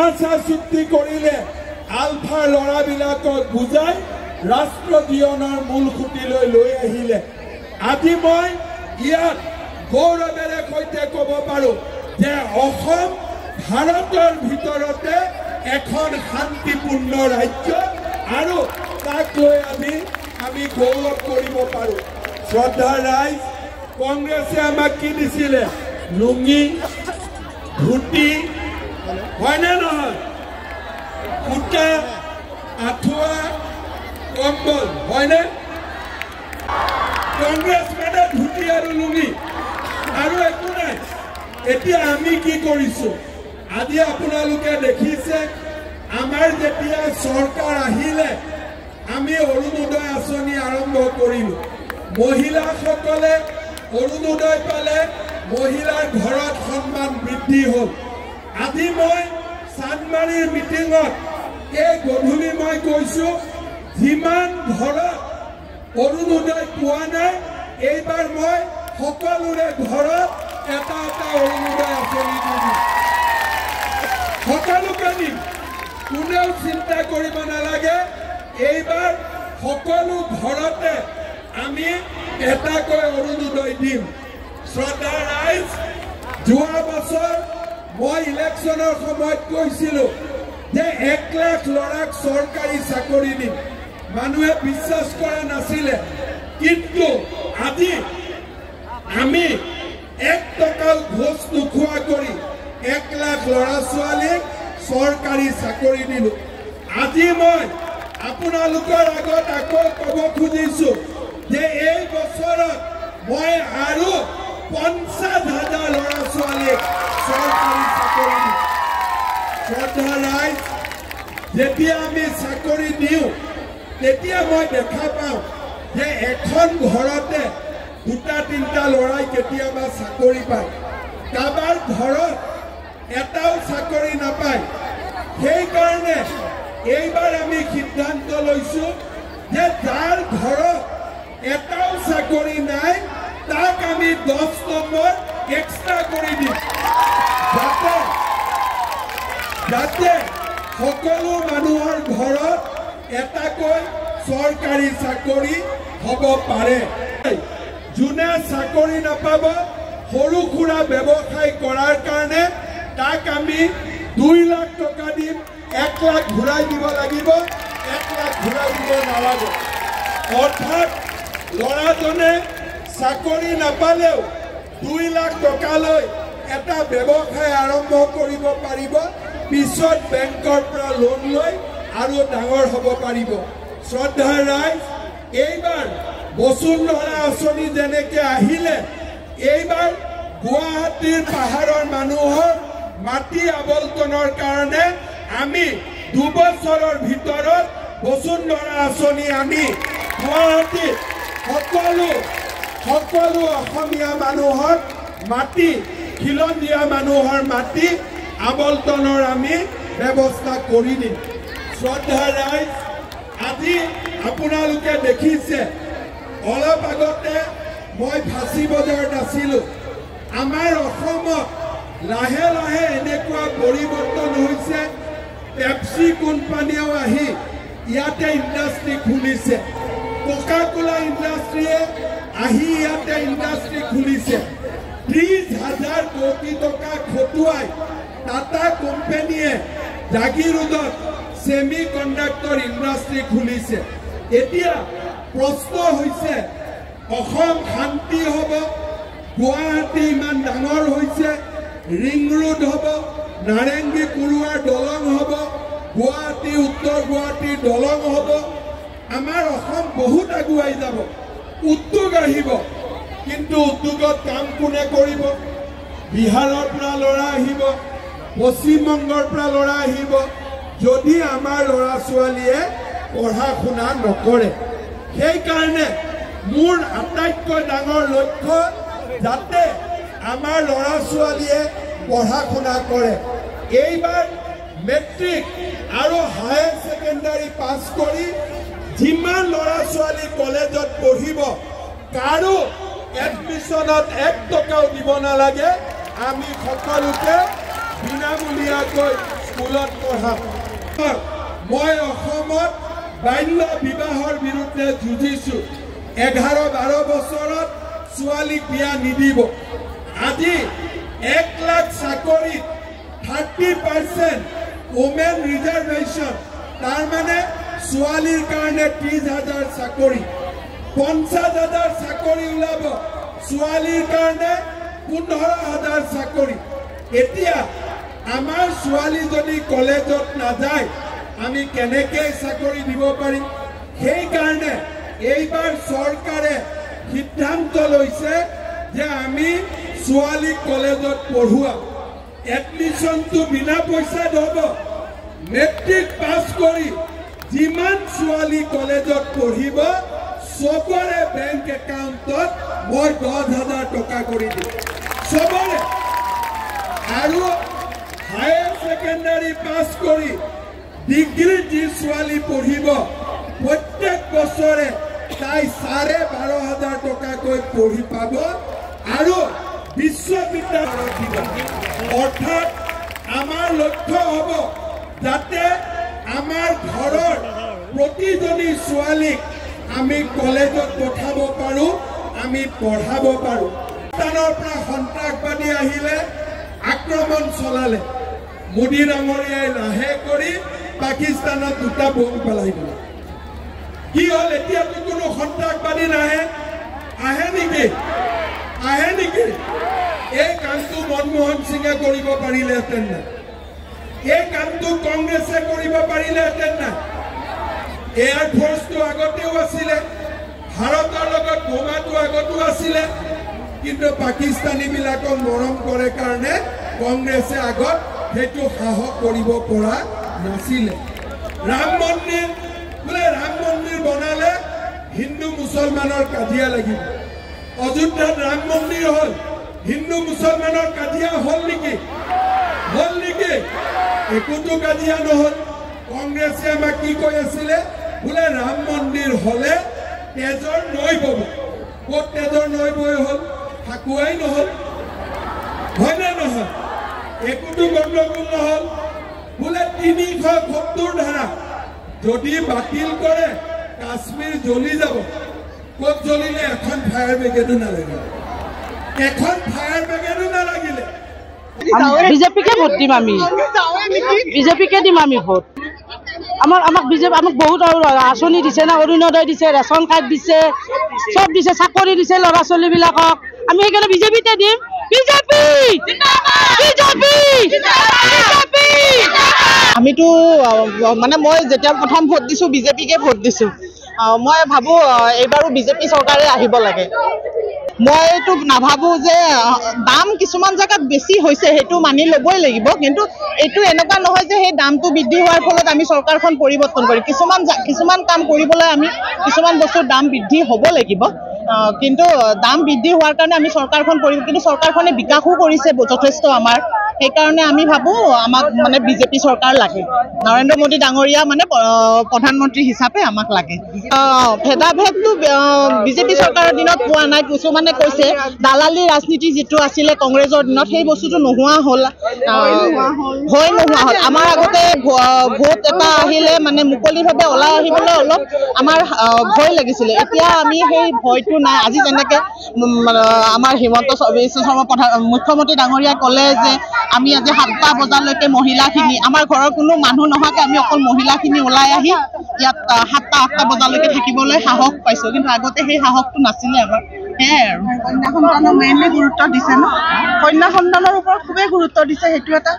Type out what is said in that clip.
ভাষা চুক্তি কৰিলে আলফাৰ ল'ৰাবিলাকক বুজাই ৰাষ্ট্ৰ জীৱনৰ মূল খুঁটিলৈ লৈ আহিলে আজি মই ইয়াত গৌৰৱেৰে সৈতে ক'ব পাৰোঁ যে অসম ভাৰতৰ ভিতৰতে এখন শান্তিপূৰ্ণ ৰাজ্য আৰু তাক লৈ আমি গৌৰৱ কৰিব পাৰোঁ শ্ৰদ্ধা ৰাইজ কংগ্ৰেছে আমাক কি দিছিলে লুঙি ধুতি হয়নে নহয় কুটা আঁঠুৱা কম্বল হয়নে কংগ্ৰেছ মানে ধুতি আৰু লুঙি আৰু একো নাই এতিয়া আমি কি কৰিছোঁ আজি আপোনালোকে দেখিছে আমাৰ যেতিয়া চৰকাৰ আহিলে আমি অৰুণোদয় আঁচনি আৰম্ভ কৰিলোঁ মহিলাসকলে অৰুণোদয় পালে মহিলাৰ ঘৰত সন্মান বৃদ্ধি হ'ল আজি মই চান্দমাৰীৰ মিটিঙত এই গধূলি মই কৈছোঁ যিমান ঘৰত অৰুণোদয় পোৱা নাই এইবাৰ মই সকলোৰে ঘৰত এটা এটা অৰুণোদয় আঁচনি দিম সকলোকে দিম কোনেও চিন্তা কৰিব নালাগে এইবাৰ সকলো ঘৰতে আমি এটাকৈ অৰুণোদয় দিম শ্ৰদ্ধা ৰাইজ যোৱা বছৰ মই ইলেকশ্যনৰ সময়ত কৈছিলোঁ যে 1 লাখ ল'ৰাক চৰকাৰী চাকৰি দিম মানুহে বিশ্বাস কৰা নাছিলে কিন্তু আজি আমি 1 টকাও ঘোষ নোখোৱা কৰি 1 লাখ ল'ৰা ছোৱালীক চৰকাৰী চাকৰি দিলোঁ আজি মই আপোনালোকৰ আগত আকৌ ক'ব খুজিছোঁ যে এই বছৰত মই আৰু 50,000 ল'ৰা ছোৱালীক চৰকাৰী চাকৰি দিম শ্ৰদ্ধা ৰাইজ যেতিয়া আমি চাকৰি দিওঁ তেতিয়া মই দেখা পাওঁ যে এখন ঘৰতে 2-3টা ল'ৰাই কেতিয়াবা চাকৰি পায় কাৰোবাৰ ঘৰত এটাও চাকৰি নাপায় সেইকাৰণে এইবাৰ আমি সিদ্ধান্ত লৈছোঁ যে যাৰ ঘৰত এটাও চাকৰি নাই তাক আমি 10 নম্বৰ এক্সট্ৰা কৰি দিম যাতে সকলো মানুহৰ ঘৰত এটাকৈ চৰকাৰী চাকৰি হ'ব পাৰে যোনে চাকৰি নাপাব সৰু সুৰা ব্যৱসায় কৰাৰ কাৰণে তাক আমি 2 লাখ টকা দিম 1 লাখ ঘূৰাই দিব লাগিব 1 লাখ ঘূৰাই দিব নালাগে অৰ্থাৎ ল'ৰাজনে চাকৰি নাপালেও 2 লাখ টকালৈ এটা ব্যৱসায় আৰম্ভ কৰিব পাৰিব পিছত বেংকৰ পৰা লোন লৈ আৰু ডাঙৰ হ'ব পাৰিব শ্ৰদ্ধা ৰাইজ এইবাৰ বসুন্ধৰা আঁচনি যেনেকৈ আহিলে এইবাৰ গুৱাহাটীৰ পাহাৰৰ মানুহৰ মাটি আবণ্টনৰ কাৰণে আমি 2 বছৰৰ ভিতৰত বসুন্ধৰা আঁচনি আনি গুৱাহাটীত সকলো অসমীয়া মানুহৰ মাটি খিলঞ্জীয়া মানুহৰ মাটি আবণ্টনৰ আমি ব্যৱস্থা কৰি দিম শ্ৰদ্ধা ৰাইজ আজি আপোনালোকে দেখিছে অলপ আগতে মই ফাঁচী বজাৰত আছিলোঁ আমাৰ অসমত লাহে লাহে এনেকুৱা পৰিৱৰ্তন হৈছে পেপচি কোম্পানীও আহি ইয়াতে ইণ্ডাষ্ট্ৰি খুলিছে কোকা-কোলা ইণ্ডাষ্ট্ৰিয়ে আহি ইয়াতে ইণ্ডাষ্ট্ৰি খুলিছে 30,000 কোটি টকা খটুৱাই টাটা কোম্পানীয়ে জাগিৰোডত সেমি কণ্ডাক্টৰ ইণ্ডাষ্ট্ৰি খুলিছে এতিয়া প্ৰশ্ন হৈছে অসম শান্তি হ'ব গুৱাহাটী ইমান ডাঙৰ হৈছে ৰিং ৰোড হ'ব নাৰেংগী কুৰুৱাৰ দলং হ'ব গুৱাহাটী উত্তৰ গুৱাহাটীৰ দলং হ'ব আমাৰ অসম বহুত আগুৱাই যাব উদ্যোগ আহিব কিন্তু উদ্যোগত কাম কোনে কৰিব বিহাৰৰ পৰা ল'ৰা আহিব পশ্চিমবংগৰ পৰা ল'ৰা আহিব যদি আমাৰ ল'ৰা ছোৱালীয়ে পঢ়া শুনা নকৰে সেইকাৰণে মোৰ আটাইতকৈ ডাঙৰ লক্ষ্য যাতে আমাৰ ল'ৰা ছোৱালীয়ে পঢ়া শুনা কৰে এইবাৰ মেট্ৰিক আৰু হায়াৰ সেকেন্ডাৰী পাছ কৰি যিমান ল'ৰা ছোৱালী কলেজত পঢ়িব কাৰো এডমিশনত 1 টকাও দিব নালাগে আমি সকলোকে বিনামূলীয়াকৈ স্কুলত পঢ়াম মই অসমত বাল্য বিবাহৰ বিৰুদ্ধে যুঁজিছো 11-12 বছৰত ছোৱালীক বিয়া নিদিব আজি 1 লাখ চাকৰিত 30% ওমেন ৰিজাৰ্ভেশ্যন তাৰ মানে ছোৱালীৰ কাৰণে 30,000 চাকৰি 50,000 চাকৰি ওলাব ছোৱালীৰ কাৰণে 15,000 চাকৰি এতিয়া আমাৰ ছোৱালী যদি কলেজত নাযায় আমি কেনেকৈ চাকৰি দিব পাৰিম সেই কাৰণে এইবাৰ চৰকাৰে সিদ্ধান্ত লৈছে যে আমি ছোৱালী কলেজত পঢ়ুৱা এডমিশনটো বিনা পইচাত হ'ব মেট্ৰিক পাছ কৰি যিমান ছোৱালী কলেজত পঢ়িব সবৰে বেংক একাউণ্টত মই 10,000 টকা কৰি দিম সবৰে আৰু হায়াৰ সেকেন্ডাৰী পাছ কৰি ডিগ্ৰী যি ছোৱালী পঢ়িব প্ৰত্যেক বছৰে তাই 12,500 টকাকৈ পঢ়ি পাব আৰু বিশ্ববিদ্যালয়ত দিব অৰ্থাৎ আমাৰ লক্ষ্য হ'ব যাতে আমাৰ ঘৰৰ প্ৰতিজনী ছোৱালীক আমি কলেজত পঠাব পাৰো আমি পঢ়াব পাৰো পাকিস্তানৰ পৰা সন্ত্ৰাসবাদী আহিলে আক্ৰমণ চলালে মোদী ডাঙৰীয়াই লাহে কৰি পাকিস্তানত দুটা বম পেলাই দিলে কি হল এতিয়াতো কোনো সন্ত্ৰাসবাদী নাহে আহে নেকি এই কামটো মনমোহন সিঙে কৰিব পাৰিলেহেঁতেন না এই কামটো কংগ্ৰেছে কৰিব পাৰিলেহেঁতেন না এয়াৰ ফোৰ্সটো আগতেও আছিলে ভাৰতৰ লগত বোমাটো আগতো আছিলে কিন্তু পাকিস্তানী বিলাকক মৰম কৰে কাৰণে কংগ্ৰেছে আগত সেইটো সাহস কৰিব পৰা নাছিলে ৰাম মন্দিৰ বনালে হিন্দু মুছলমানৰ কাজিয়া লাগিব অযোধ্যাত ৰাম মন্দিৰ হল হিন্দু মুছলমানৰ কাজিয়া হল নেকি একোটো কাজিয়া নহল কংগ্ৰেছে আমাক কি কৈ আছিলে বোলে ৰাম মন্দিৰ হলে তেজৰ নৈ বব ক'ত তেজৰ নৈ বৈ হল ফাকুৱাই নহল হয়নে নহয় একোটো গণ্ডগোল নহল বোলে 370 ধাৰা যদি বাতিল কৰে কাশ্মীৰ জ্বলি যাব ক'ত জ্বলিলে এখন ফায়াৰ ব্ৰিগেডো নালাগিলে বিজেপিকে ভোট দিম আমি বিজেপিকে দিম আমি ভোট আমাক বিজেপি আমাক বহুত আঁচনি দিছে না অৰুণোদয় দিছে ৰেচন কাৰ্ড দিছে সব দিছে চাকৰি দিছে ল'ৰা ছোৱালীবিলাকক আমি সেইকাৰণে বিজেপিতে দিম বিজেপি আমিতো মানে মই যেতিয়া প্ৰথম ভোট দিছো বিজেপিকে ভোট দিছো মই ভাবো এইবাৰো বিজেপি চৰকাৰে আহিব লাগে মই এইটো নাভাবো যে দাম কিছুমান জায়গাত বেছি হৈছে সেইটো মানি ল'বই লাগিব কিন্তু এইটো এনেকুৱা নহয় যে সেই দামটো বৃদ্ধি হোৱাৰ ফলত আমি চৰকাৰখন পৰিৱৰ্তন কৰিম কিছুমান কাম কৰিবলৈ আমি কিছুমান বস্তুৰ দাম বৃদ্ধি হ'ব লাগিব কিন্তু দাম বৃদ্ধি হোৱাৰ কাৰণে আমি চৰকাৰখন কিন্তু চৰকাৰখনে বিকাশো কৰিছে যথেষ্ট আমাৰ সেইকাৰণে আমি ভাবো আমাক মানে বিজেপি চৰকাৰ লাগে নৰেন্দ্ৰ মোদী ডাঙৰীয়া মানে প্ৰধানমন্ত্ৰী হিচাপে আমাক লাগে ভেদাভেদটো বিজেপি চৰকাৰৰ দিনত পোৱা নাই কিছুমানে কৈছে দালালি ৰাজনীতি যিটো আছিলে কংগ্ৰেছৰ দিনত সেই বস্তুটো নোহোৱা হ'ল আমাৰ আগতে ভোট এটা আহিলে মানে মুকলিভাৱে ওলাই আহিবলৈ অলপ আমাৰ ভয় লাগিছিলে এতিয়া আমি সেই ভয়টো নাই আজি যেনেকে আমাৰ হিমন্ত বিশ্ব শৰ্মা মুখ্যমন্ত্ৰী ডাঙৰীয়াই ক'লে যে আমি আজি 7টা বজালৈকে মহিলাখিনি আমাৰ ঘৰৰ কোনো মানুহ নোহোৱাকৈ আমি অকল মহিলাখিনি ওলাই আহি ইয়াত 7টা-8টা বজালৈকে থাকিবলৈ সাহস পাইছোঁ কিন্তু আগতে সেই সাহসটো নাছিলে আমাৰ সেয়াই আৰু কন্যা সন্তানৰ মেইনলি গুৰুত্ব দিছে ন কন্যা সন্তানৰ ওপৰত খুবেই গুৰুত্ব দিছে সেইটো এটা